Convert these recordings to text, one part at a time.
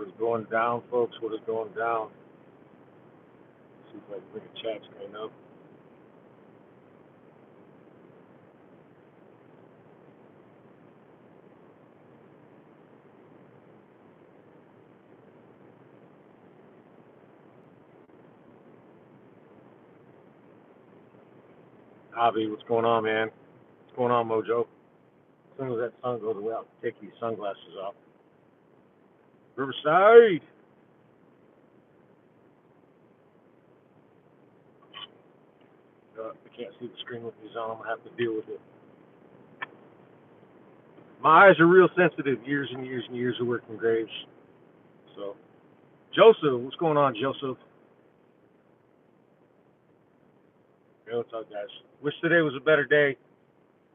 What is going down, folks? What is going down? See if I can bring a chat screen up. Javi, what's going on, man? What's going on, Mojo? As soon as that sun goes away, I'll take these sunglasses off. Riverside! I can't see the screen with these on. I'm going to have to deal with it. My eyes are real sensitive. Years and years and years of working graves. So, Joseph, what's going on, Joseph? Hey, what's up, guys? Wish today was a better day.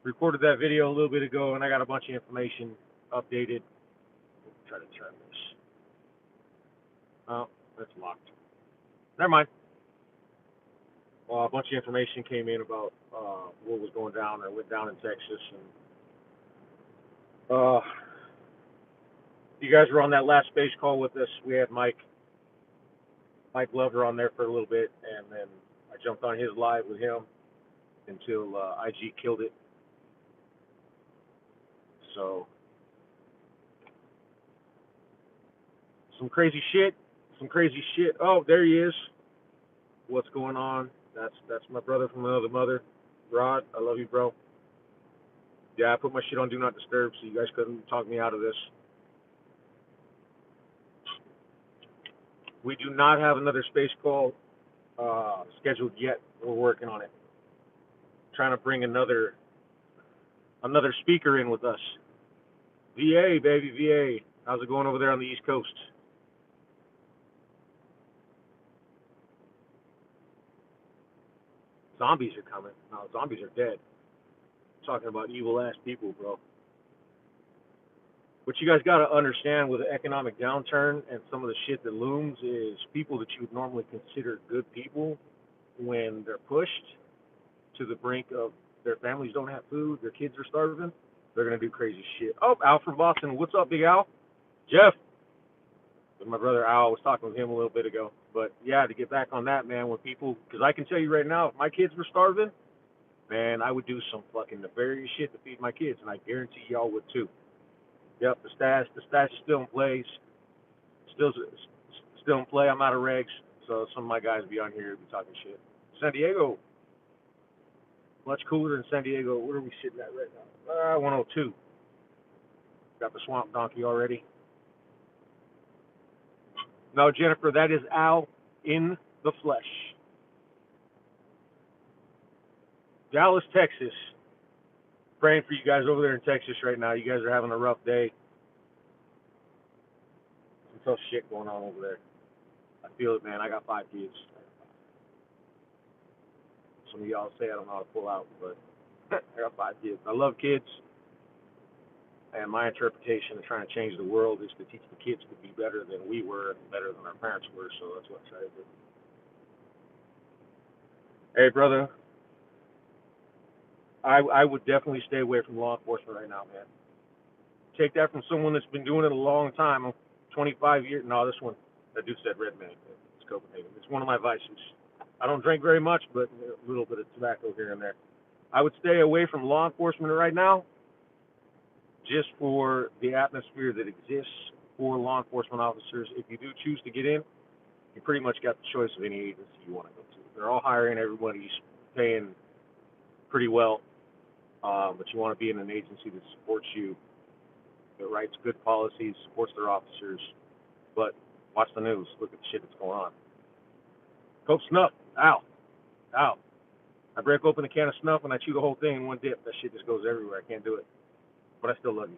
Recorded that video a little bit ago, and I got a bunch of information updated. Try to turn this. Oh, that's locked. Never mind. Well, a bunch of information came in about what was going down. I went down in Texas, and you guys were on that last space call with us. We had Mike Glover on there for a little bit, and then I jumped on his live with him until IG killed it. So, some crazy shit. Oh, there he is. What's going on? That's my brother from another mother. Rod, I love you, bro. Yeah, I put my shit on Do Not Disturb, so you guys couldn't talk me out of this. We do not have another space call scheduled yet. We're working on it. Trying to bring another speaker in with us. VA, baby, VA. How's it going over there on the East Coast? Zombies are coming. No, zombies are dead. I'm talking about evil ass people, bro. What you guys got to understand with the economic downturn and some of the shit that looms is people that you would normally consider good people, when they're pushed to the brink of their families don't have food, their kids are starving, they're going to do crazy shit. Oh, Al from Boston. What's up, Big Al? Jeff. My brother Al, was talking with him a little bit ago. But yeah, to get back on that, man, when people, because I can tell you right now, if my kids were starving, man, I would do some fucking nefarious shit to feed my kids, and I guarantee y'all would too. Yep, the stash is still in place, still in play. I'm out of regs, so some of my guys be on here be talking shit. San Diego, much cooler than San Diego. Where are we sitting at right now? 102. Got the swamp donkey already. No, Jennifer, that is Al in the flesh. Dallas, Texas. Praying for you guys over there in Texas right now. You guys are having a rough day. Some tough shit going on over there. I feel it, man. I got 5 kids. Some of y'all say I don't know how to pull out, but I got 5 kids. I love kids, and my interpretation of trying to change the world is to teach the kids to be better than we were and better than our parents were, so that's what I try to do. Hey, brother, I would definitely stay away from law enforcement right now, man. Take that from someone that's been doing it a long time. I'm 25 years. No, this one, that dude said Red Man. It's Copenhagen. It's one of my vices. I don't drink very much, but a little bit of tobacco here and there. I would stay away from law enforcement right now, just for the atmosphere that exists for law enforcement officers. If you do choose to get in, you pretty much got the choice of any agency you want to go to. They're all hiring, everybody's paying pretty well, but you want to be in an agency that supports you, that writes good policies, supports their officers. But watch the news. Look at the shit that's going on. Coke snuff. Ow. Ow. I break open a can of snuff and I chew the whole thing in one dip. That shit just goes everywhere. I can't do it. But I still love you.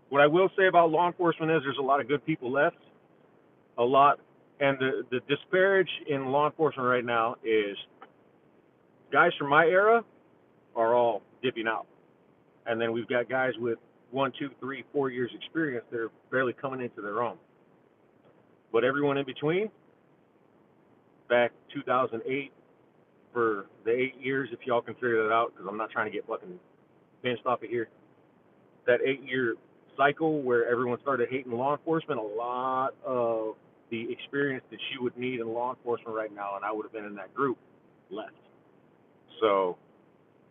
What I will say about law enforcement is there's a lot of good people left. A lot. And the disparage in law enforcement right now is guys from my era are all dipping out. And then we've got guys with 1, 2, 3, 4 years experience that are barely coming into their own. But everyone in between, back 2008, for the 8 years, if y'all can figure that out, because I'm not trying to get fucking pinched off of here. That 8 year cycle where everyone started hating law enforcement, a lot of the experience that you would need in law enforcement right now, and I would have been in that group, left. So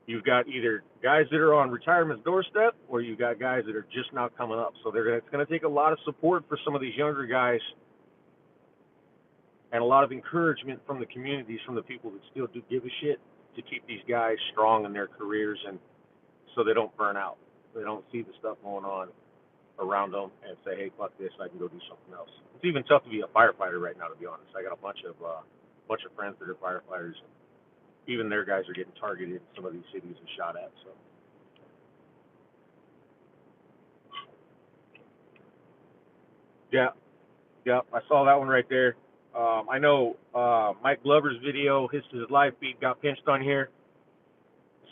you've got either guys that are on retirement's doorstep, or you've got guys that are just now coming up. So it's going to take a lot of support for some of these younger guys, and a lot of encouragement from the communities, from the people that still do give a shit, to keep these guys strong in their careers, and so they don't burn out. They don't see the stuff going on around them and say, hey, fuck this, I can go do something else. It's even tough to be a firefighter right now, to be honest. I got a bunch of friends that are firefighters. Even their guys are getting targeted in some of these cities and shot at. So, yeah, I saw that one right there. I know Mike Glover's video, his live feed got pinched on here,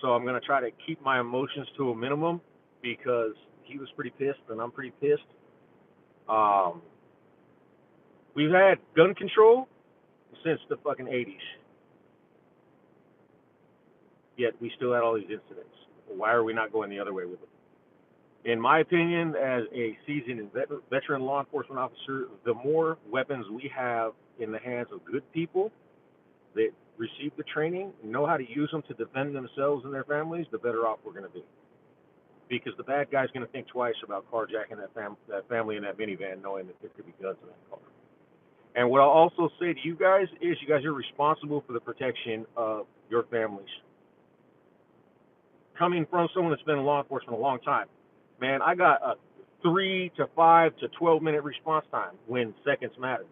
so I'm gonna try to keep my emotions to a minimum because he was pretty pissed and I'm pretty pissed. We've had gun control since the fucking 80s, yet we still had all these incidents. Why are we not going the other way with it? In my opinion, as a seasoned and veteran law enforcement officer, the more weapons we have in the hands of good people that receive the training, know how to use them to defend themselves and their families, the better off we're going to be. Because the bad guy's going to think twice about carjacking that family in that minivan, knowing that there could be guns in that car. And what I'll also say to you guys is, you guys are responsible for the protection of your families. Coming from someone that's been in law enforcement a long time, man, I got a 3 to 5 to 12-minute response time when seconds matter.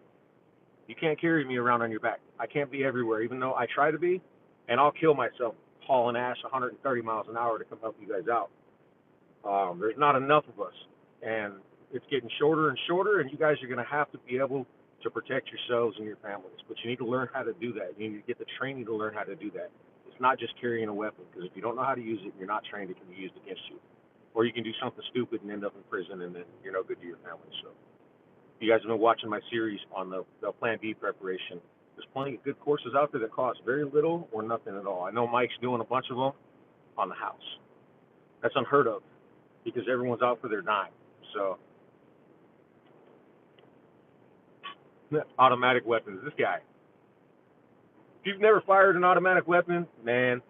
You can't carry me around on your back. I can't be everywhere, even though I try to be, and I'll kill myself hauling ass 130 miles an hour to come help you guys out. There's not enough of us, and it's getting shorter and shorter, and you guys are going to have to be able to protect yourselves and your families. But you need to learn how to do that. You need to get the training to learn how to do that. It's not just carrying a weapon, because if you don't know how to use it and you're not trained, it can be used against you. Or you can do something stupid and end up in prison, and then you're no good to your family. So you guys have been watching my series on the Plan B preparation. There's plenty of good courses out there that cost very little or nothing at all. I know Mike's doing a bunch of them on the house. That's unheard of, because everyone's out for their dime. So, automatic weapons. This guy. If you've never fired an automatic weapon, man,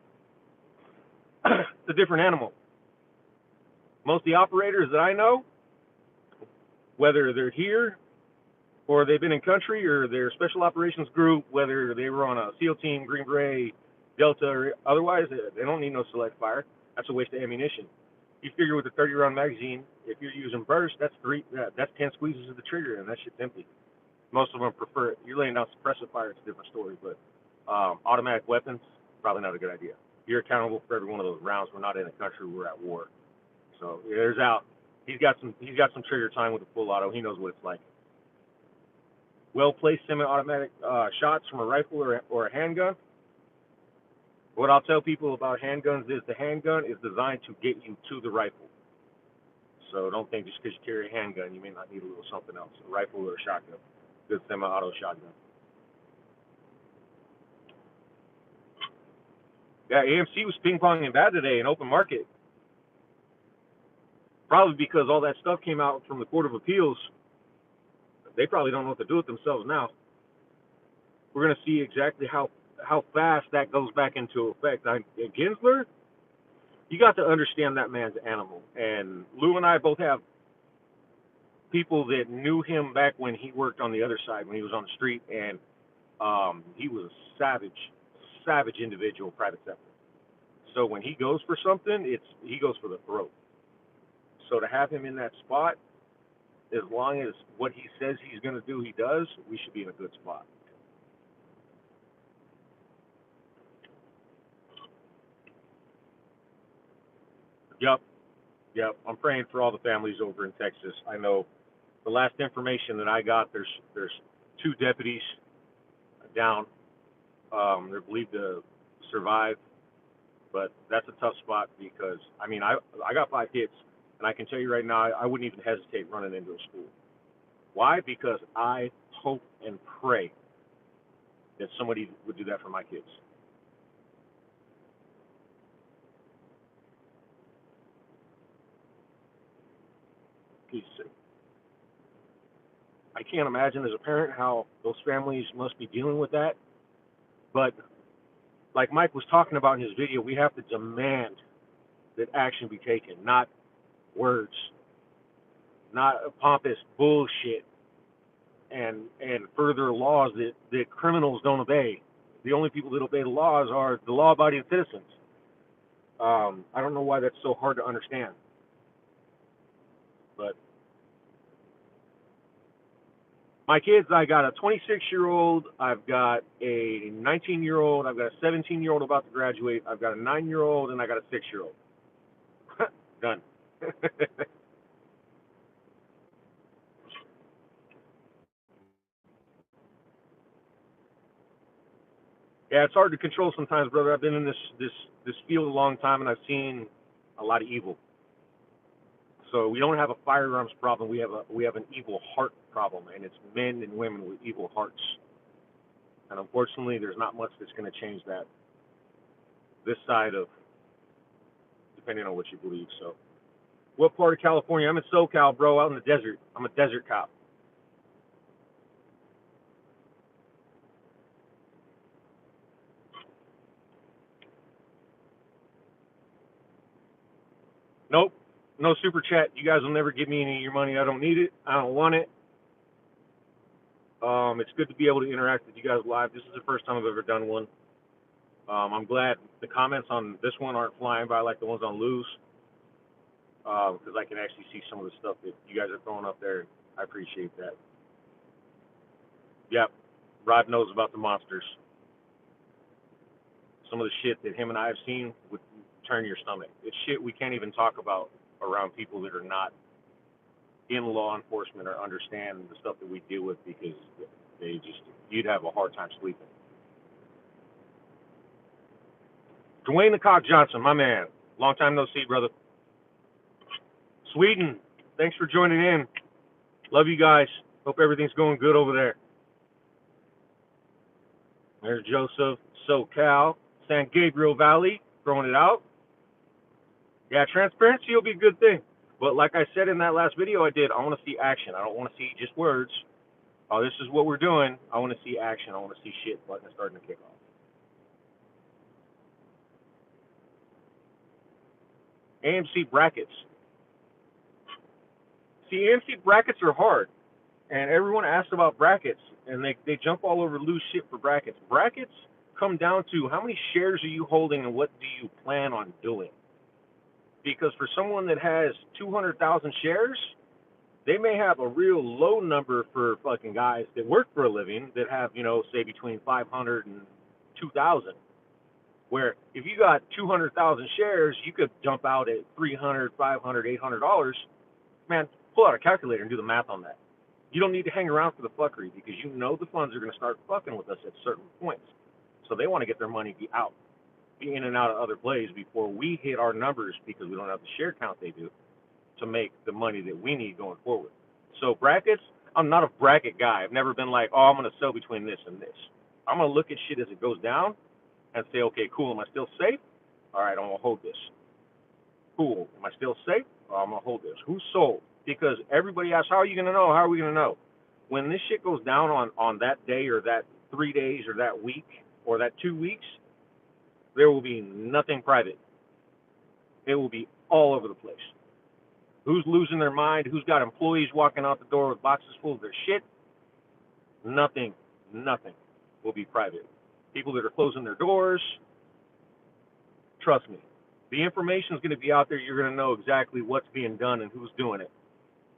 it's a different animal. Most of the operators that I know, whether they're here or they've been in country or they're special operations group, whether they were on a SEAL team, Green Beret, Delta, or otherwise, they don't need no select fire. That's a waste of ammunition. You figure with a 30-round magazine, if you're using burst, that's 10 squeezes of the trigger, and that shit's empty. Most of them prefer it. You're laying down suppressive fire, it's a different story, but automatic weapons, probably not a good idea. You're accountable for every one of those rounds. We're not in a country, we're at war. So there's out. He's got some trigger time with a full auto. He knows what it's like. Well-placed semi-automatic shots from a rifle or a handgun. What I'll tell people about handguns is the handgun is designed to get you to the rifle. So don't think just because you carry a handgun, you may not need a little something else, a rifle or a shotgun. Good semi-auto shotgun. Yeah, AMC was ping-ponging bad today in open market. Probably because all that stuff came out from the Court of Appeals. They probably don't know what to do with themselves now. We're going to see exactly how fast that goes back into effect. Ginsler, you got to understand that man's animal. And Lou and I both have people that knew him back when he worked on the other side, when he was on the street, and he was a savage individual, private sector. So when he goes for something, he goes for the throat. So to have him in that spot, as long as what he says he's going to do, he does, we should be in a good spot. Yep. I'm praying for all the families over in Texas. I know the last information that I got, there's 2 deputies down. They're believed to survive, but that's a tough spot because, I mean, I got 5 hits, and I can tell you right now, I wouldn't even hesitate running into a school. Why? Because I hope and pray that somebody would do that for my kids. can't imagine as a parent how those families must be dealing with that. But like Mike was talking about in his video, we have to demand that action be taken, not words, not pompous bullshit and further laws that criminals don't obey. The only people that obey the laws are the law-abiding citizens. I don't know why that's so hard to understand, but my kids, I got a 26-year-old, I've got a 19-year-old, I've got a 17-year-old about to graduate, I've got a 9-year-old, and I got a 6-year-old. Done. Yeah, it's hard to control sometimes, brother. I've been in this field a long time, and I've seen a lot of evil. So we don't have a firearms problem. We have an evil heart problem, and it's men and women with evil hearts. And unfortunately, there's not much that's going to change that. This side of, depending on what you believe. So, what part of California? I'm in SoCal, bro, out in the desert. I'm a desert cop. Nope, no super chat. You guys will never give me any of your money. I don't need it. I don't want it. It's good to be able to interact with you guys live. This is the first time I've ever done one. I'm glad the comments on this one aren't flying by like the ones on Lou's, because I can actually see some of the stuff that you guys are throwing up there. I appreciate that. Yep, Rod knows about the monsters. Some of the shit that him and I have seen would turn your stomach. It's shit we can't even talk about around people that are not in law enforcement or understand the stuff that we deal with, because you'd have a hard time sleeping. Dwayne the Cock Johnson, my man. Long time no see, brother. Sweden, thanks for joining in. Love you guys. Hope everything's going good over there. There's Joseph, SoCal, San Gabriel Valley, throwing it out. Yeah, transparency will be a good thing. But like I said in that last video I did, I want to see action. I don't want to see just words. Oh, this is what we're doing. I want to see action. I want to see shit starting to kick off. AMC brackets. See, AMC brackets are hard. And everyone asks about brackets, and they jump all over loose shit for brackets. Brackets come down to how many shares are you holding and what do you plan on doing? Because for someone that has 200,000 shares, they may have a real low number for fucking guys that work for a living that have, say between 500 and 2,000. Where if you got 200,000 shares, you could jump out at $300, $500, $800. Man, pull out a calculator and do the math on that. You don't need to hang around for the fuckery, because you know the funds are going to start fucking with us at certain points. So they want to get their money be in and out of other plays before we hit our numbers, because we don't have the share count they do to make the money that we need going forward. So brackets, I'm not a bracket guy. I've never been like, oh, I'm going to sell between this and this. I'm going to look at shit as it goes down and say, okay, cool, am I still safe? All right, I'm going to hold this. Cool, am I still safe? Oh, I'm going to hold this. Who's sold? Because everybody asks, how are you going to know? How are we going to know? When this shit goes down on that day or that 3 days or that week or that 2 weeks, there will be nothing private. It will be all over the place. Who's losing their mind? Who's got employees walking out the door with boxes full of their shit? Nothing will be private. People that are closing their doors, trust me, the information is going to be out there. You're going to know exactly what's being done and who's doing it.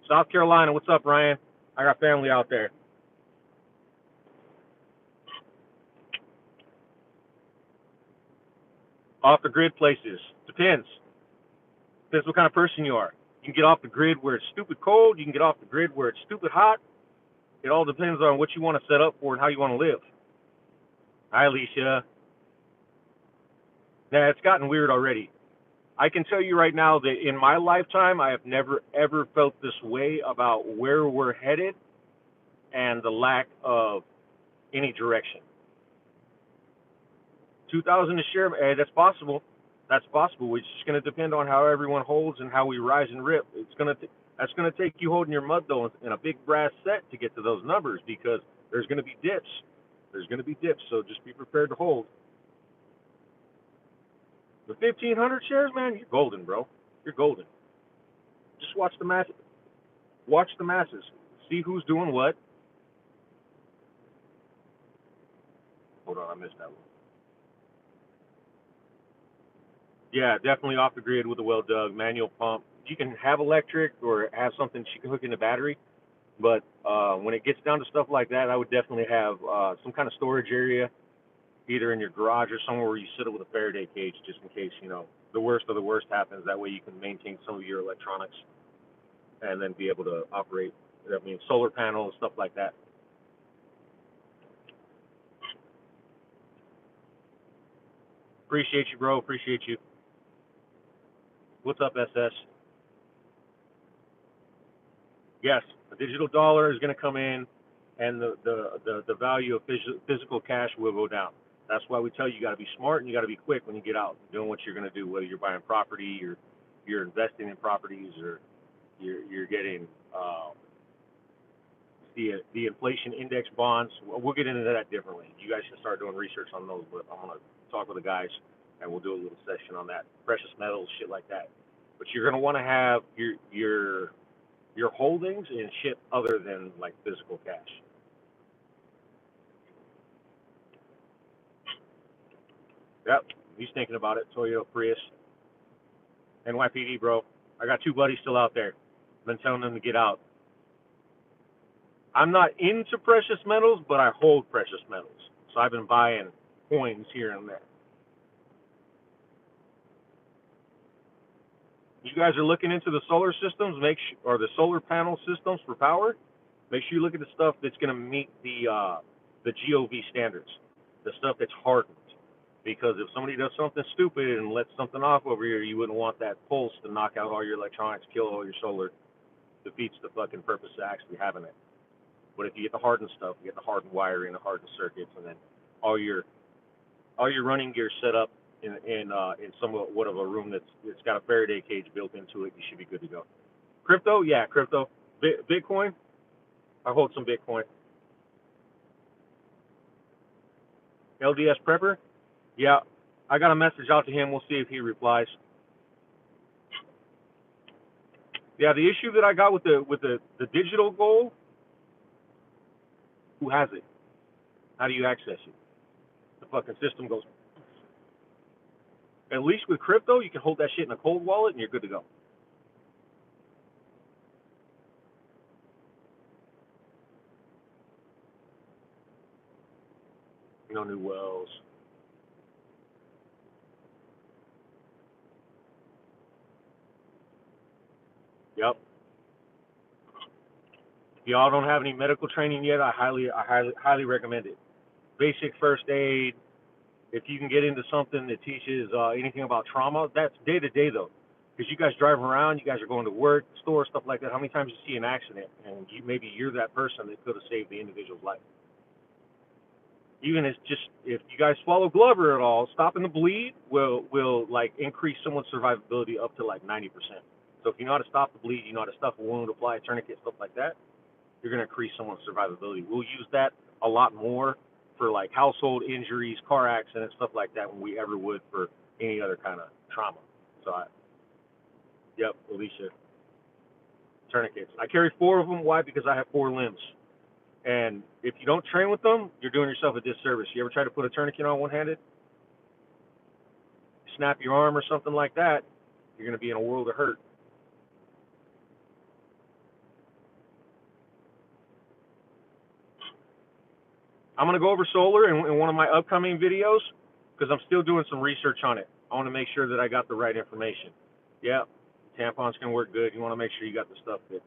South Carolina, what's up, Ryan? I got family out there. Off the grid places. Depends what kind of person you are. You can get off the grid where it's stupid cold. You can get off the grid where it's stupid hot. It all depends on what you want to set up for and how you want to live. Hi, Alicia. Yeah, it's gotten weird already. I can tell you right now that in my lifetime, I have never, ever felt this way about where we're headed and the lack of any direction. 2,000 a share, that's possible. That's possible. It's just going to depend on how everyone holds and how we rise and rip. That's going to take you holding your mud though in a big brass set to get to those numbers because there's going to be dips. There's going to be dips, so just be prepared to hold. The 1,500 shares, man, you're golden, bro. You're golden. Just watch the masses. Watch the masses. See who's doing what. Hold on, I missed that one. Yeah, definitely off the grid with a well dug manual pump. You can have electric or have something you can hook in the battery, but when it gets down to stuff like that, I would definitely have some kind of storage area, either in your garage or somewhere where you sit it with a Faraday cage, just in case the worst of the worst happens. That way you can maintain some of your electronics and then be able to operate. I mean, solar panels, stuff like that. Appreciate you, bro. Appreciate you. What's up, SS? Yes, a digital dollar is going to come in, and the value of physical cash will go down. That's why we tell you got to be smart and you got to be quick when you get out doing what you're going to do. Whether you're buying property, or you're investing in properties, or you're getting the inflation index bonds. We'll get into that differently. You guys should start doing research on those. But I'm going to talk with the guys, and we'll do a little session on that. Precious metals, shit like that. But you're going to want to have your holdings in shit other than like physical cash. Yep, he's thinking about it. Toyota Prius, NYPD, bro. I got two buddies still out there. Been telling them to get out. I'm not into precious metals, but I hold precious metals. So I've been buying coins here and there. You guys are looking into the solar systems, or the solar panel systems for power. Make sure you look at the stuff that's going to meet the GOV standards, the stuff that's hardened. Because if somebody does something stupid and lets something off over here, you wouldn't want that pulse to knock out all your electronics, kill all your solar. Defeats the fucking purpose of actually having it. But if you get the hardened stuff, you get the hardened wiring, the hardened circuits, and then all your running gear set up in somewhat of a room that's got a Faraday cage built into it, you should be good to go. Crypto, yeah, crypto. Bitcoin, I hold some Bitcoin. LDS Prepper, yeah, I got a message out to him. We'll see if he replies. Yeah, the issue that I got with the digital gold, who has it? How do you access it? The fucking system goes. At least with crypto, you can hold that shit in a cold wallet and you're good to go. No new wells. Yep. If y'all don't have any medical training yet, I highly recommend it. Basic first aid. If you can get into something that teaches anything about trauma, that's day to day though. Because you guys drive around, you guys are going to work, store, stuff like that. How many times you see an accident and maybe you're that person that could have saved the individual's life? Even if you guys follow Glover at all, stopping the bleed will like increase someone's survivability up to like 90%. So if you know how to stop the bleed, you know how to stuff a wound, apply a tourniquet, stuff like that, you're going to increase someone's survivability. We'll use that a lot more for like household injuries, car accidents, stuff like that, when we ever would for any other kind of trauma. So, yep, Alicia, tourniquets. I carry 4 of them. Why? Because I have 4 limbs. And if you don't train with them, you're doing yourself a disservice. You ever try to put a tourniquet on one-handed? Snap your arm or something like that, you're going to be in a world of hurt. I'm going to go over solar in one of my upcoming videos because I'm still doing some research on it. I want to make sure that I got the right information. Yeah, tampons can work good. You want to make sure you got the stuff that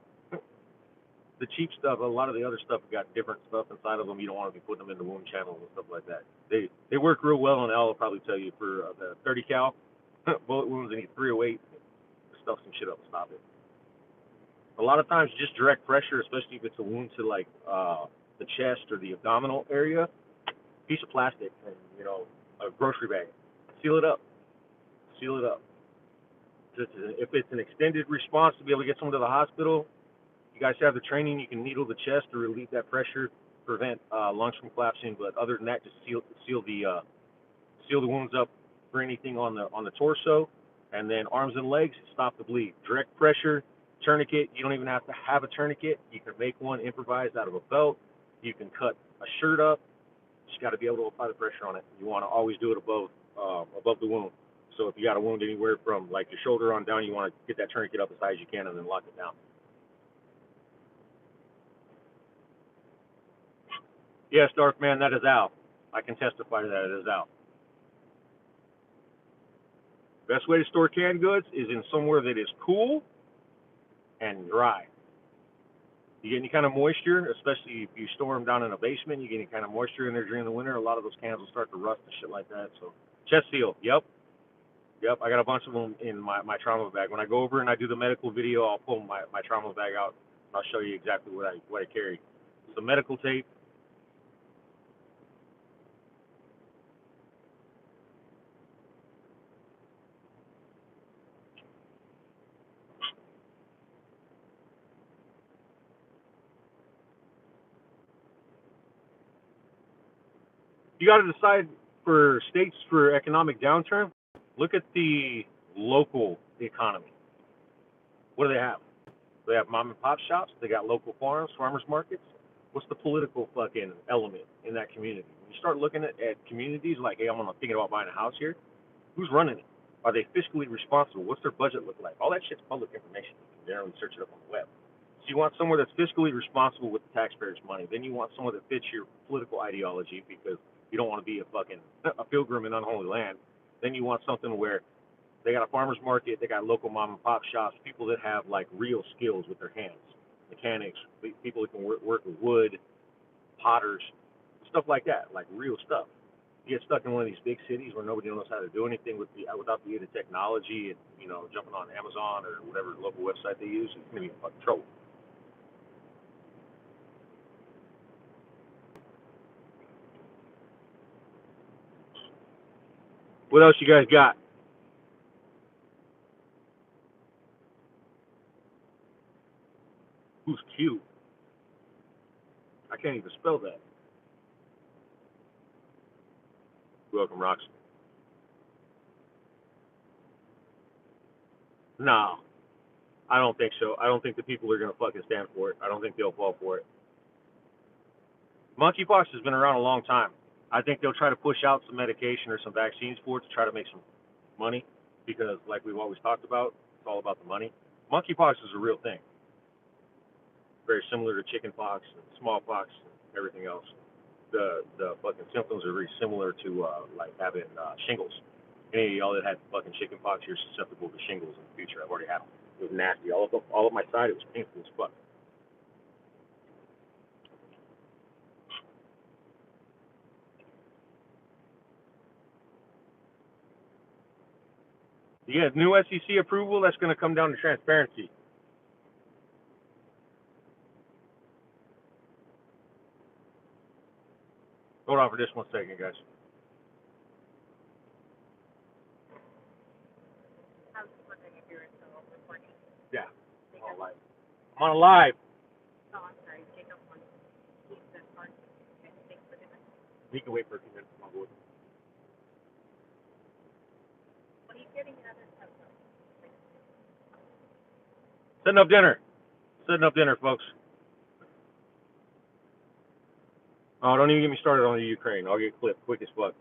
the cheap stuff. A lot of the other stuff got different stuff inside of them. You don't want to be putting them in the wound channels and stuff like that. They work real well, and Al will probably tell you for the 30 cal bullet wounds, they need 308. Stuff some shit up and stop it. A lot of times, just direct pressure, especially if it's a wound to like the chest or the abdominal area, piece of plastic and a grocery bag, seal it up, if it's an extended response to be able to get someone to the hospital, you guys have the training. You can needle the chest to relieve that pressure, prevent lungs from collapsing. But other than that, just seal the wounds up for anything on the torso, and then arms and legs, stop the bleed. Direct pressure, tourniquet. You don't even have to have a tourniquet. You can make one improvised out of a belt. You can cut a shirt up. You just got to be able to apply the pressure on it. You want to always do it above the wound. So if you got a wound anywhere from like your shoulder on down, you want to get that tourniquet up as high as you can and then lock it down. Yes, Darkman, that is Al. I can testify to that. It is Al. Best way to store canned goods is in somewhere that is cool and dry. You get any kind of moisture, especially if you store them down in a basement, you get any kind of moisture in there during the winter, a lot of those cans will start to rust and shit like that. So chest seal, yep. I got a bunch of them in my trauma bag. When I go over and I do the medical video, I'll pull my trauma bag out and I'll show you exactly what I carry. Some medical tape. You got to decide for states for economic downturn. Look at the local economy. What do they have? They have mom and pop shops. They got local farms, farmers markets. What's the political fucking element in that community? When you start looking at communities like, hey, I'm thinking about buying a house here. Who's running it? Are they fiscally responsible? What's their budget look like? All that shit's public information. You can generally search it up on the web. So you want somewhere that's fiscally responsible with the taxpayers' money. Then you want somewhere that fits your political ideology because you don't want to be a pilgrim in unholy land. Then you want something where they got a farmer's market, they got local mom and pop shops, people that have like real skills with their hands, mechanics, people that can work with wood, potters, stuff like that, like real stuff. You get stuck in one of these big cities where nobody knows how to do anything without the aid of technology and jumping on Amazon or whatever local website they use, it's gonna be in fucking trouble. What else you guys got? Who's cute? I can't even spell that. You're welcome, Rox. No, I don't think so. I don't think the people are going to fucking stand for it. I don't think they'll fall for it. Monkeypox has been around a long time. I think they'll try to push out some medication or some vaccines for it to try to make some money because, like we've always talked about, it's all about the money. Monkeypox is a real thing. Very similar to chickenpox and smallpox and everything else. The fucking symptoms are very similar to like having shingles. Any of y'all that had fucking chickenpox, you're susceptible to shingles in the future. I've already had them. It was nasty. All of my side, it was painful as fuck. Yeah, new SEC approval, that's going to come down to transparency. Hold on for just 1 second, guys. I was wondering if you're still recording. Yeah, I'm on live. I'm on a live. Oh, I'm sorry. Jacob wants to keep this part. He can wait for a few minutes. I'll go with him. What are you getting at other stuff? Setting up dinner. Setting up dinner, folks. Oh, don't even get me started on the Ukraine. I'll get clipped quick as fuck.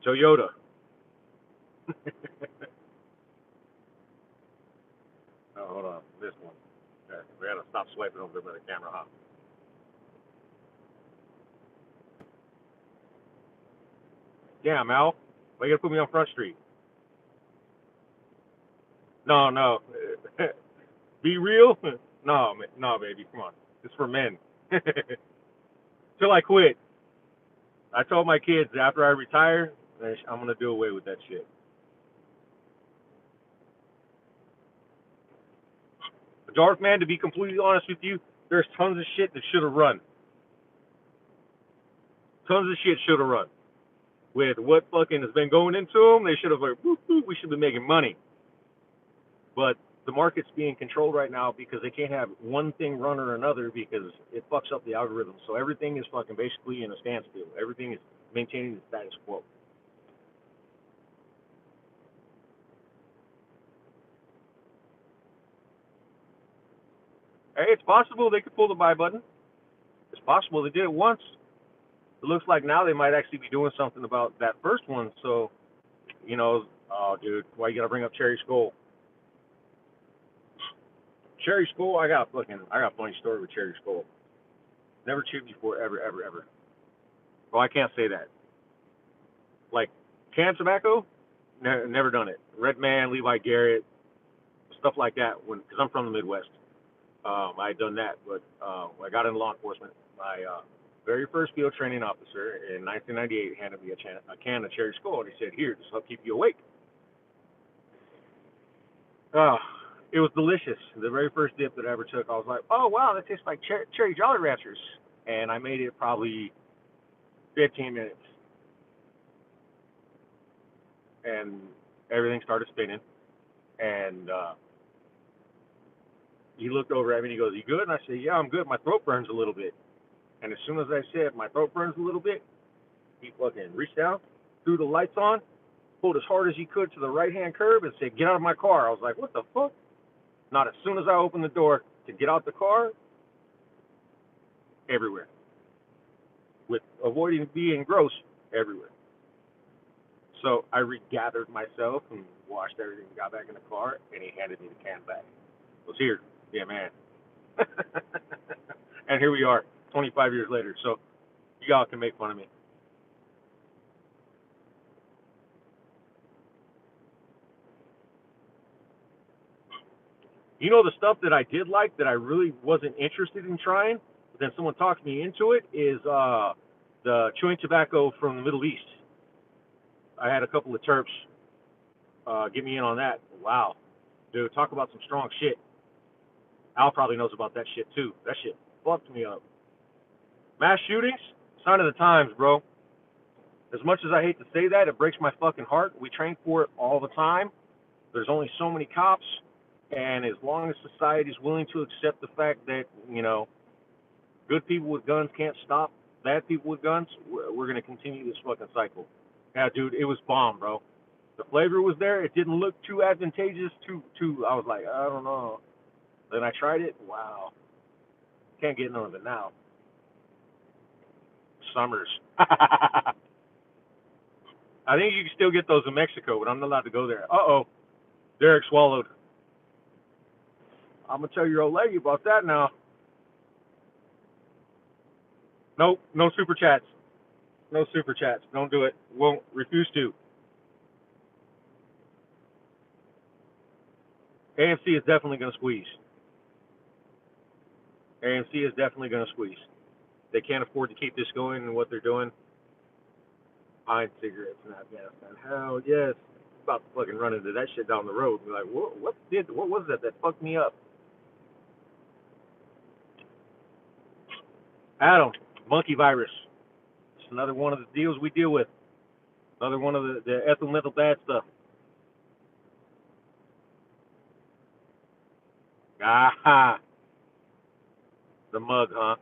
Toyota. Oh, hold on. This one. Okay. We gotta stop swiping over there by the camera, huh? Damn, Al. Why you gotta put me on Front Street? No. Be real? No, baby. Come on. It's for men. Till I quit. I told my kids after I retire, I'm gonna do away with that shit. Dark man, to be completely honest with you, There's tons of shit that should have run. Tons of shit should have run. With what fucking has been going into them, they should have like, whoop, whoop, we should be making money. But the market's being controlled right now because they can't have one thing run or another because it fucks up the algorithm. So everything is fucking basically in a standstill. Everything is maintaining the status quo. Hey, it's possible they could pull the buy button. It's possible they did it once. It looks like now they might actually be doing something about that first one. So, oh, dude, why you gotta bring up Cherry Skull? Cherry Skull, I got a funny story with Cherry Skull. Never chewed before, ever, ever, ever. Well, I can't say that. Like, canned tobacco, never done it. Red Man, Levi Garrett, stuff like that. Because I'm from the Midwest, I had done that. But I got into law enforcement. My very first field training officer in 1998 handed me a can of Cherry Skull, and he said, "Here, this will keep you awake." Uh, it was delicious. The very first dip that I ever took, I was like, "Oh wow, that tastes like cherry Jolly Ranchers," and I made it probably 15 minutes, and everything started spinning. And he looked over at me and he goes, "You good?" And I said, "Yeah, I'm good. My throat burns a little bit." And as soon as I said my throat burns a little bit, he fucking reached down, threw the lights on, pulled as hard as he could to the right hand curb, and said, "Get out of my car." I was like, "What the fuck?" Not as soon as I opened the door to get out the car, everywhere. With avoiding being gross, everywhere. So I regathered myself and washed everything, got back in the car, and he handed me the can back. It was here. Yeah, man. And here we are, 25 years later. So y'all can make fun of me. The stuff that I did like that I really wasn't interested in trying, but then someone talked me into it is the chewing tobacco from the Middle East. I had a couple of Terps get me in on that. Wow, dude, talk about some strong shit. Al probably knows about that shit too. That shit fucked me up. Mass shootings, sign of the times, bro. As much as I hate to say that, it breaks my fucking heart. We train for it all the time. There's only so many cops, and as long as society is willing to accept the fact that good people with guns can't stop bad people with guns, we're gonna continue this fucking cycle. Yeah, dude, it was bomb, bro. The flavor was there. It didn't look too advantageous. I was like, I don't know. Then I tried it. Wow, can't get none of it now. Summers. I think you can still get those in Mexico, but I'm not allowed to go there. Uh-oh. Derek swallowed. I'm going to tell your old lady about that now. Nope, no super chats. No super chats. Don't do it. Won't. Refuse to. AMC is definitely going to squeeze. AMC is definitely going to squeeze. They can't afford to keep this going and what they're doing. Buying cigarettes in Afghanistan. Hell yes. About to fucking run into that shit down the road. Be like, what was that fucked me up? Adam, monkey virus. It's another one of the deals we deal with. Another one of the ethyl methyl bad stuff. Aha. The mug, huh?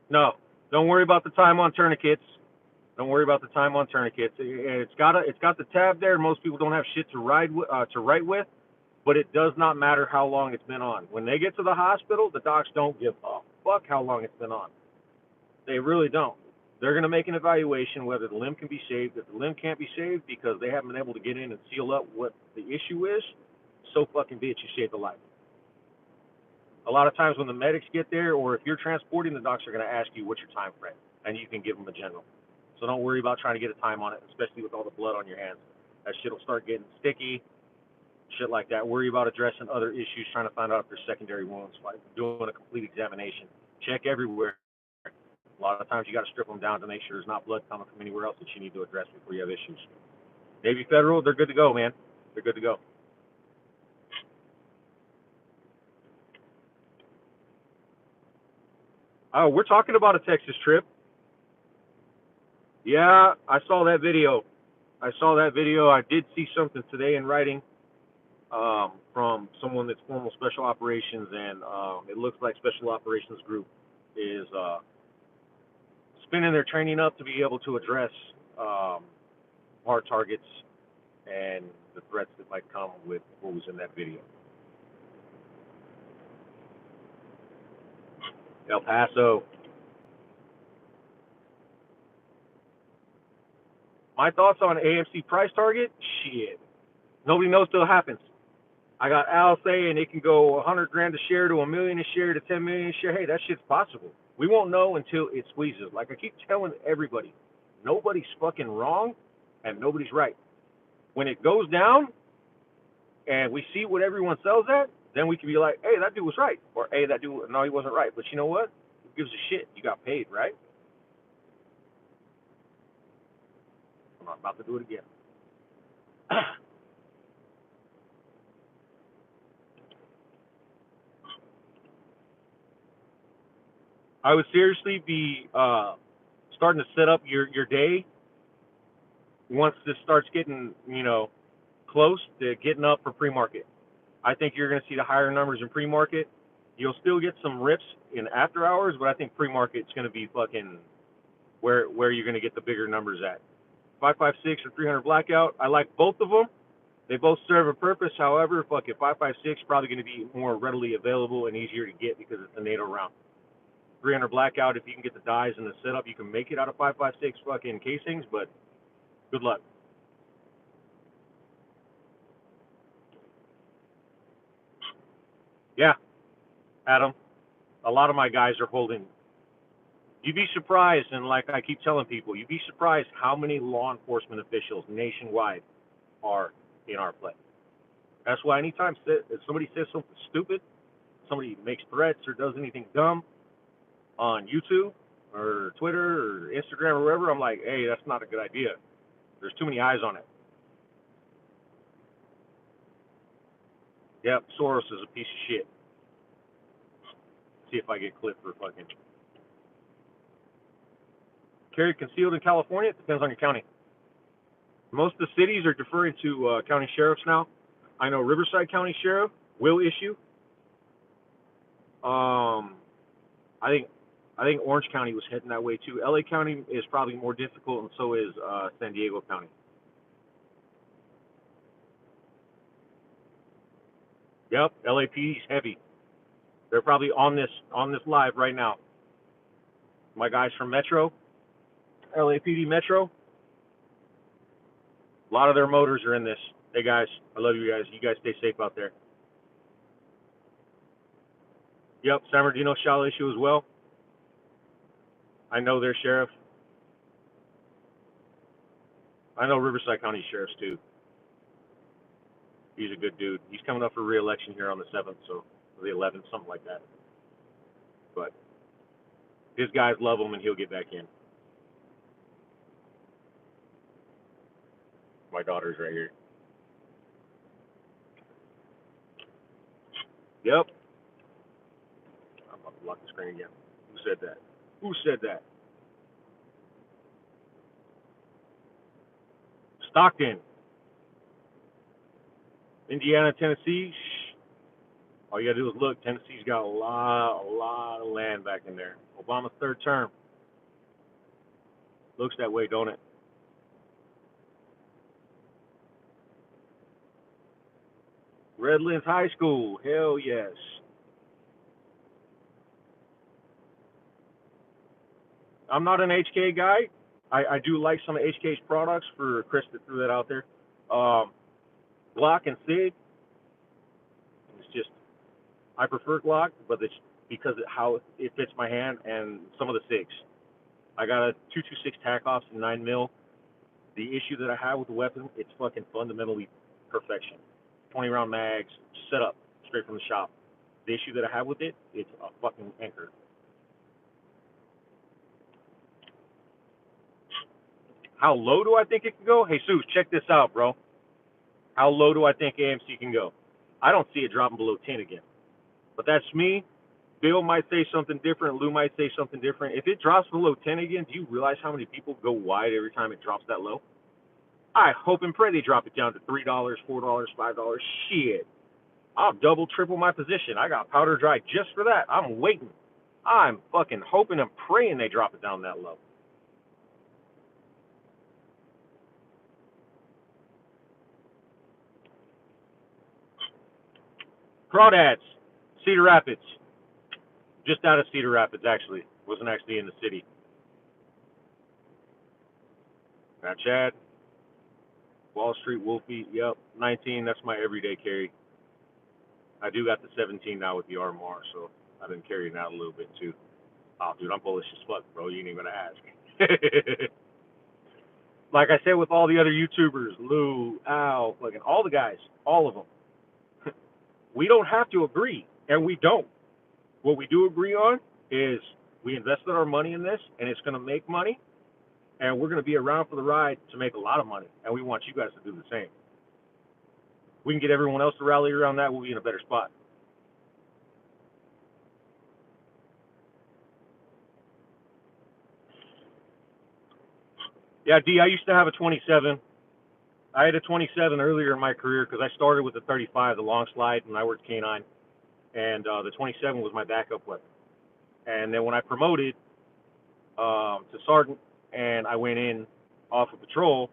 No. Don't worry about the time on tourniquets. Don't worry about the time on tourniquets. It's got the tab there. Most people don't have shit to write with, but it does not matter how long it's been on. When they get to the hospital, the docs don't give a fuck how long it's been on. They really don't. They're going to make an evaluation whether the limb can be saved. If the limb can't be saved because they haven't been able to get in and seal up what the issue is, so fucking be it. You saved a life. A lot of times when the medics get there, or if you're transporting, the docs are going to ask you what's your time frame, and you can give them a general. So don't worry about trying to get a time on it, especially with all the blood on your hands. That shit will start getting sticky, shit like that. Worry about addressing other issues, trying to find out if there's secondary wounds, like doing a complete examination. Check everywhere. A lot of times you got to strip them down to make sure there's not blood coming from anywhere else that you need to address before you have issues. Navy Federal, they're good to go, man. They're good to go. Oh, we're talking about a Texas trip. Yeah, I saw that video. I saw that video. I did see something today in writing from someone that's formal special operations, and it looks like special operations group is spinning their training up to be able to address um, hard targets and the threats that might come with what was in that video. El Paso. My thoughts on AMC price target? Shit. Nobody knows till it happens. I got Al saying it can go 100 grand a share to a million a share to 10 million a share. Hey, that shit's possible. We won't know until it squeezes. Like I keep telling everybody, nobody's fucking wrong and nobody's right. When it goes down and we see what everyone sells at, then we can be like, hey, that dude was right. Or, hey, that dude, no, he wasn't right. But you know what? Who gives a shit? You got paid, right? I'm not about to do it again. I would seriously be starting to set up your day once this starts getting, close to getting up for pre-market. I think you're going to see the higher numbers in pre-market. You'll still get some rips in after hours, but I think pre-market's going to be fucking where you're going to get the bigger numbers at. 556 or 300 blackout. I like both of them. They both serve a purpose. However, fucking 556 probably going to be more readily available and easier to get because it's a NATO round. 300 blackout, if you can get the dies and the setup, you can make it out of 556 fucking casings, but good luck. Yeah, Adam, a lot of my guys are holding. You'd be surprised, and like I keep telling people, you'd be surprised how many law enforcement officials nationwide are in our play. That's why anytime if somebody says something stupid, somebody makes threats or does anything dumb on YouTube or Twitter or Instagram or wherever, I'm like, hey, that's not a good idea. There's too many eyes on it. Yep, Soros is a piece of shit. See if I get clipped for fucking. Carry concealed in California? It depends on your county. Most of the cities are deferring to county sheriffs now. I know Riverside County Sheriff will issue. I think Orange County was heading that way too. LA County is probably more difficult, and so is San Diego County. Yep, LAPD's heavy. They're probably on this live right now. My guys from Metro, LAPD Metro, a lot of their motors are in this. Hey guys, I love you guys. You guys stay safe out there. Yep, San Bernardino shall issue as well. I know their sheriff. I know Riverside County sheriffs too. He's a good dude. He's coming up for re-election here on the 7th, so the 11th, something like that. But his guys love him, and he'll get back in. My daughter's right here. Yep. I'm about to lock the screen again. Who said that? Who said that? Stockton, Indiana, Tennessee. All you gotta do is look. Tennessee's got a lot of land back in there. Obama's third term. Looks that way, don't it? Redlands High School. Hell yes. I'm not an HK guy. I do like some of HK's products for Chris that threw that out there. Glock and SIG. It's just I prefer Glock, but it's because of how it fits my hand and some of the SIGs. I got a 226 tac offs and 9 mil. The issue that I have with the weapon, it's fucking fundamentally perfection. 20 round mags, set up straight from the shop. The issue that I have with it, it's a fucking anchor. How low do I think it can go? Hey, Sue, check this out, bro. How low do I think AMC can go? I don't see it dropping below 10 again. But that's me. Bill might say something different. Lou might say something different. If it drops below 10 again, do you realize how many people go wide every time it drops that low? I hope and pray they drop it down to $3, $4, $5. Shit. I'll double, triple my position. I got powder dry just for that. I'm waiting. I'm fucking hoping and praying they drop it down that low. Crawdads, Cedar Rapids. Just out of Cedar Rapids, actually. Wasn't actually in the city. Got Chad. Wall Street Wolfie. Yep. 19. That's my everyday carry. I do got the 17 now with the RMR, so I've been carrying that a little bit too. Oh, dude, I'm bullish as fuck, bro. You ain't even gonna ask. Like I said with all the other YouTubers, Lou, Al, fucking all the guys, all of them. We don't have to agree, and we don't. What we do agree on is we invested our money in this, and it's going to make money, and we're going to be around for the ride to make a lot of money, and we want you guys to do the same. We can get everyone else to rally around that, we'll be in a better spot. Yeah, D, I used to have a 27. I had a 27 earlier in my career because I started with the 35, the long slide, when I worked K9, and the 27 was my backup weapon. And then when I promoted to sergeant and I went in off of patrol,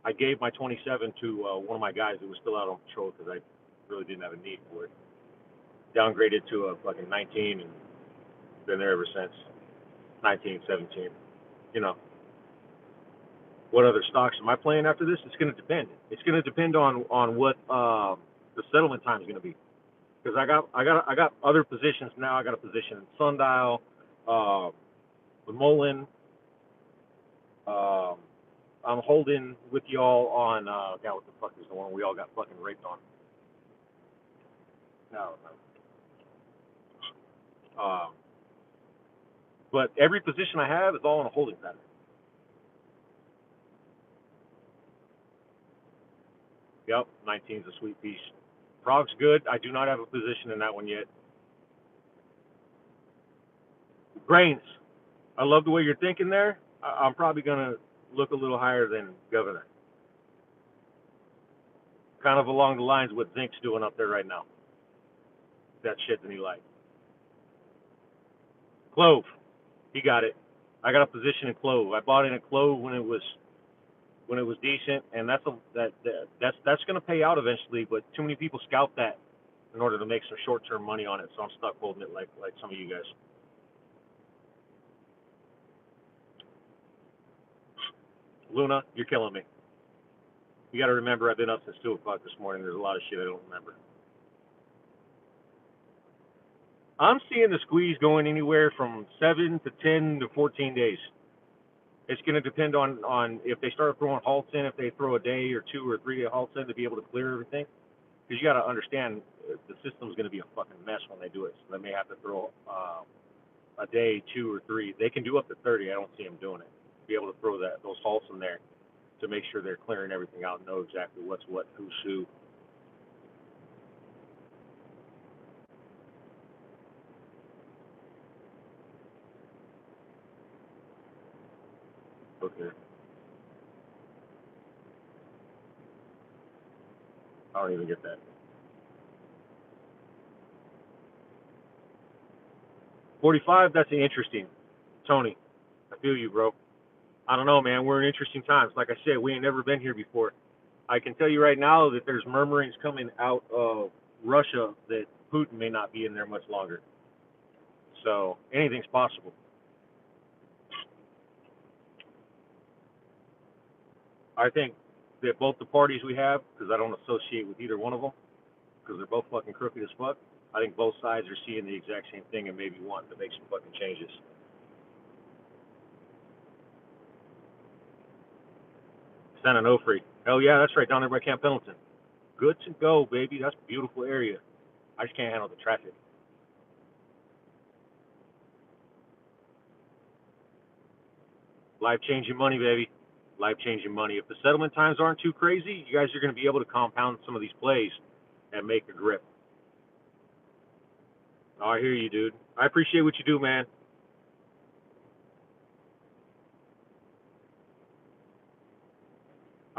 I gave my 27 to one of my guys who was still out on patrol because I really didn't have a need for it. Downgraded to a fucking 19 and been there ever since. 19, 17. You know, what other stocks am I playing after this? It's going to depend. It's going to depend on what the settlement time is going to be. Because I got other positions now. I got a position in Sundial, with Mullen. I'm holding with y'all on, God, what the fuck is the one we all got fucking raped on? No. But every position I have is all in a holding pattern. Yep, 19 is a sweet piece. Frog's good. I do not have a position in that one yet. Grains. I love the way you're thinking there. I'm probably going to look a little higher than Governor. Kind of along the lines of what Zink's doing up there right now. That shit that he likes. Clove. He got it. I got a position in Clove. I bought in a Clove when it was decent, and that's going to pay out eventually. But too many people scalp that in order to make some short-term money on it, so I'm stuck holding it like some of you guys. Luna, you're killing me. You got to remember, I've been up since 2 o'clock this morning. There's a lot of shit I don't remember. I'm seeing the squeeze going anywhere from 7 to 10 to 14 days. It's going to depend on if they start throwing halts in, if they throw a day or 2 or 3 day halts in to be able to clear everything. Because you got to understand, the system's going to be a fucking mess when they do it. So they may have to throw a day, 2 or 3. They can do up to 30. I don't see them doing it. Be able to throw those halts in there to make sure they're clearing everything out and know exactly what's what, who's who. Okay. I don't even get that. 45, that's interesting. Tony, I feel you, bro. I don't know, man. We're in interesting times. Like I said, we ain't never been here before. I can tell you right now that there's murmurings coming out of Russia that Putin may not be in there much longer. So anything's possible. I think that both the parties we have, because I don't associate with either one of them, because they're both fucking crooked as fuck, I think both sides are seeing the exact same thing and maybe wanting to make some fucking changes. San Onofre. Hell yeah, that's right down there by Camp Pendleton. Good to go, baby. That's a beautiful area. I just can't handle the traffic. Life-changing money, baby. Life-changing money. If the settlement times aren't too crazy, you guys are going to be able to compound some of these plays and make a grip. Oh, I hear you, dude. I appreciate what you do, man.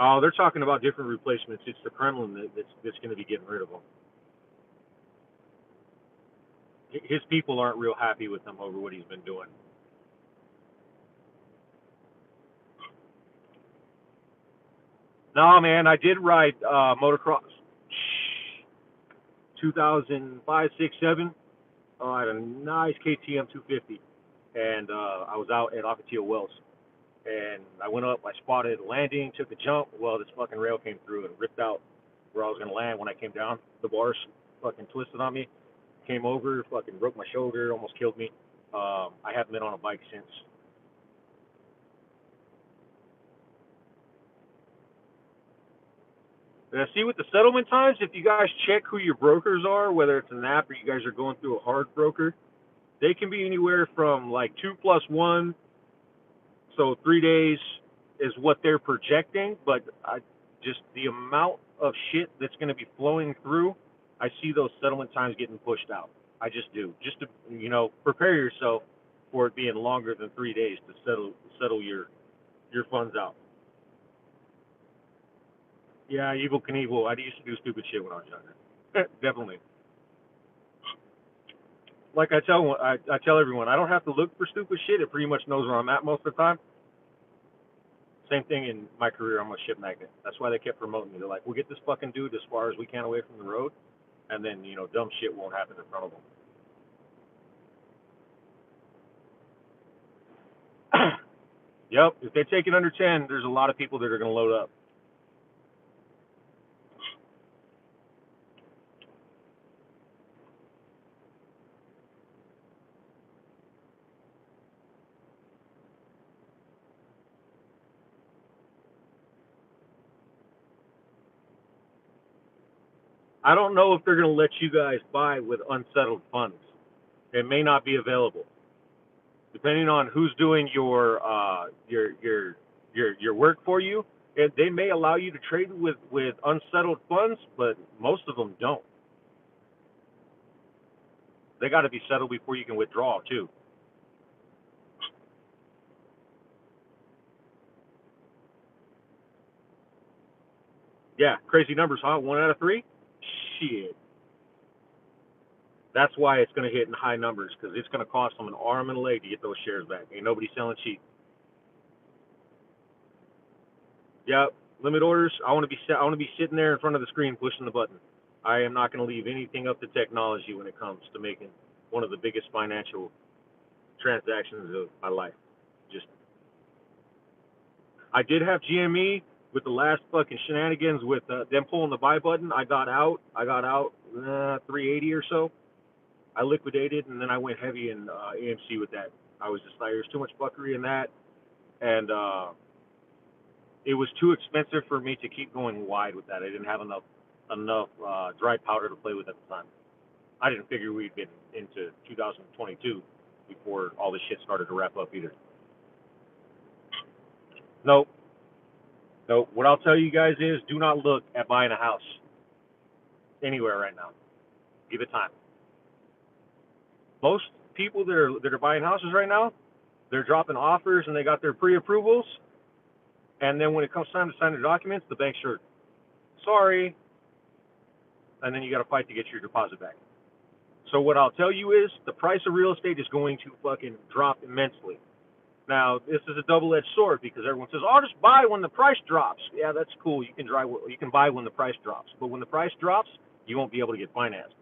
Oh, they're talking about different replacements. It's the Kremlin that's going to be getting rid of them. His people aren't real happy with him over what he's been doing. No, man, I did ride motocross. 2005, 6, 7. Oh, I had a nice KTM 250, and I was out at Ocotillo Wells, and I went up. I spotted a landing, took a jump. Well, this fucking rail came through and ripped out where I was gonna land. When I came down, the bars fucking twisted on me. Came over, fucking broke my shoulder, almost killed me. I haven't been on a bike since. And I see with the settlement times, if you guys check who your brokers are, whether it's an app or you guys are going through a hard broker, they can be anywhere from like 2+1, so 3 days is what they're projecting. But just the amount of shit that's going to be flowing through, I see those settlement times getting pushed out. I just do, just to prepare yourself for it being longer than 3 days to settle your funds out. Yeah, evil Knievel. I used to do stupid shit when I was younger. Definitely. Like I tell everyone, I don't have to look for stupid shit. It pretty much knows where I'm at most of the time. Same thing in my career. I'm a ship magnet. That's why they kept promoting me. They're like, we'll get this fucking dude as far as we can away from the road, and then dumb shit won't happen in front of them. Yep. If they take it under 10, there's a lot of people that are going to load up. I don't know if they're going to let you guys buy with unsettled funds. It may not be available, depending on who's doing your work for you. They may allow you to trade with unsettled funds, but most of them don't. They got to be settled before you can withdraw too. Yeah, crazy numbers, huh? 1 out of 3. Shit. That's why it's going to hit in high numbers because it's going to cost them an arm and a leg to get those shares back. Ain't nobody selling cheap. Yep. Limit orders. I want to be sitting there in front of the screen pushing the button. I am not going to leave anything up to technology when it comes to making one of the biggest financial transactions of my life. Just I did have GME with the last fucking shenanigans with them pulling the buy button. I got out. 380 or so. I liquidated and then I went heavy in AMC with that. I was just like, there's too much fuckery in that, and it was too expensive for me to keep going wide with that. I didn't have enough dry powder to play with at the time. I didn't figure we'd get into 2022 before all this shit started to wrap up either. Nope, nope. What I'll tell you guys is, do not look at buying a house anywhere right now. Give it time. Most people that are buying houses right now, they're dropping offers and they got their pre-approvals, and then when it comes time to sign the documents, the bank's sure, sorry, and then you got to fight to get your deposit back. So what I'll tell you is the price of real estate is going to fucking drop immensely. Now, this is a double-edged sword because everyone says, "Oh, I'll just buy when the price drops." Yeah, that's cool. You can buy when the price drops, but when the price drops, you won't be able to get financed.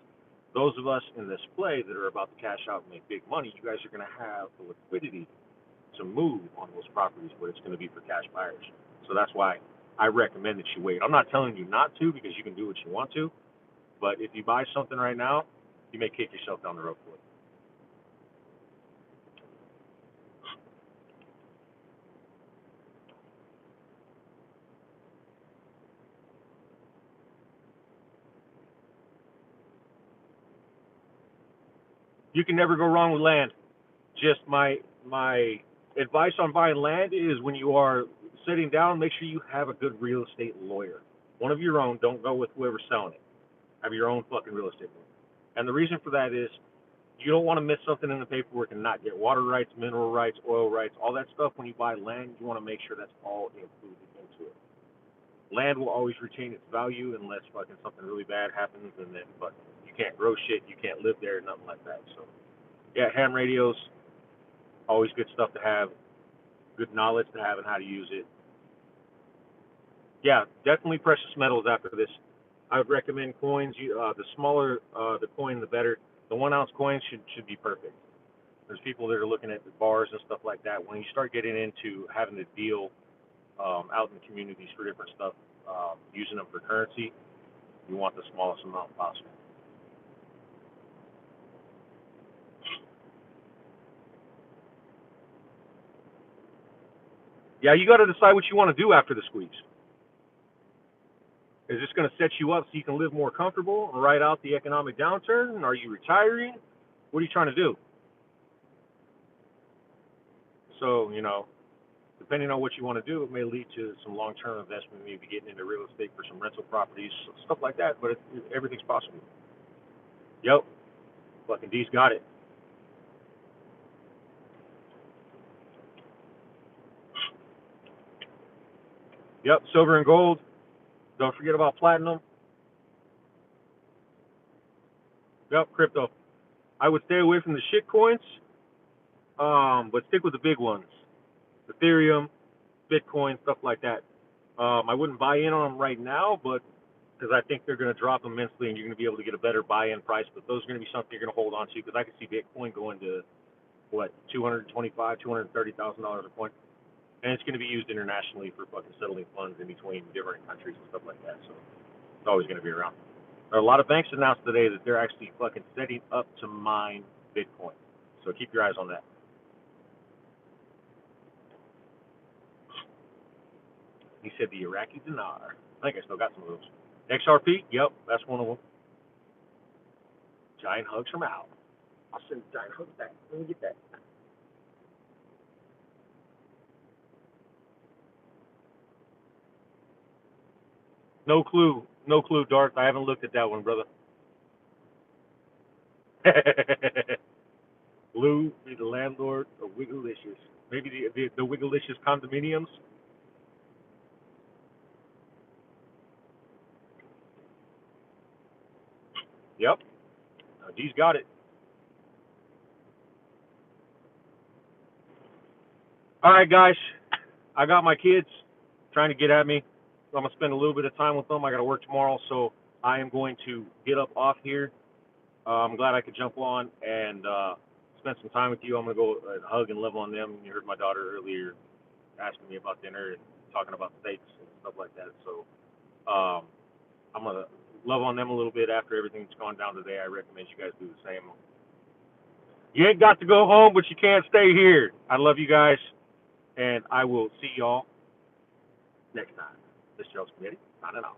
Those of us in this play that are about to cash out and make big money, you guys are going to have the liquidity to move on those properties where it's going to be for cash buyers. So that's why I recommend that you wait. I'm not telling you not to because you can do what you want to, but if you buy something right now, you may kick yourself down the road for it. You can never go wrong with land. Just my advice on buying land is when you are sitting down, make sure you have a good real estate lawyer. One of your own. Don't go with whoever's selling it. Have your own fucking real estate lawyer. And the reason for that is You don't want to miss something in the paperwork and not get water rights, mineral rights, oil rights, all that stuff. When you buy land, you want to make sure that's all included into it. Land will always retain its value unless fucking something really bad happens, and then but you can't grow shit, you can't live there, nothing like that. So yeah, ham radios, always good stuff to have, good knowledge to have and how to use it. Yeah, definitely precious metals after this. I would recommend coins. The smaller the coin, the better. The 1 ounce coin should be perfect. There's people that are looking at the bars and stuff like that. When you start getting into having to deal out in the communities for different stuff, using them for currency, you want the smallest amount possible. Yeah, you got to decide what you want to do after the squeeze. Is this going to set you up so you can live more comfortable and ride out the economic downturn? Are you retiring? What are you trying to do? So, depending on what you want to do, it may lead to some long-term investment, maybe getting into real estate for some rental properties, stuff like that. But everything's possible. Yep, fucking D's got it. Yep, silver and gold. Don't forget about platinum. Yep, crypto. I would stay away from the shit coins, but stick with the big ones. Ethereum, Bitcoin, stuff like that. I wouldn't buy in on them right now, but because I think they're going to drop immensely and you're going to be able to get a better buy-in price. But those are going to be something you're going to hold on to because I can see Bitcoin going to what $225,000, $230,000 a coin, and it's going to be used internationally for fucking settling funds in between different countries and stuff like that. So it's always going to be around. There are a lot of banks announced today that they're actually fucking setting up to mine Bitcoin. So keep your eyes on that. He said the Iraqi dinar. I think I still got some of those. XRP, yep, that's one of them. Giant hugs from Al. I'll send giant hugs back. Let me get that. No clue. No clue, Darth. I haven't looked at that one, brother. Lou, the landlord of Wigglelicious. Maybe the Wigglelicious condominiums. Yep. D's got it. All right, guys. I got my kids trying to get at me. So I'm going to spend a little bit of time with them. I got to work tomorrow, so I am going to get up off here. I'm glad I could jump on and spend some time with you. I'm going to go and hug and love on them. You heard my daughter earlier asking me about dinner and talking about steaks and stuff like that. So I'm going to love on them a little bit after everything's gone down today. I recommend you guys do the same. You ain't got to go home, but you can't stay here. I love you guys, and I will see y'all next time. This is Elk Spaghetti, signing out.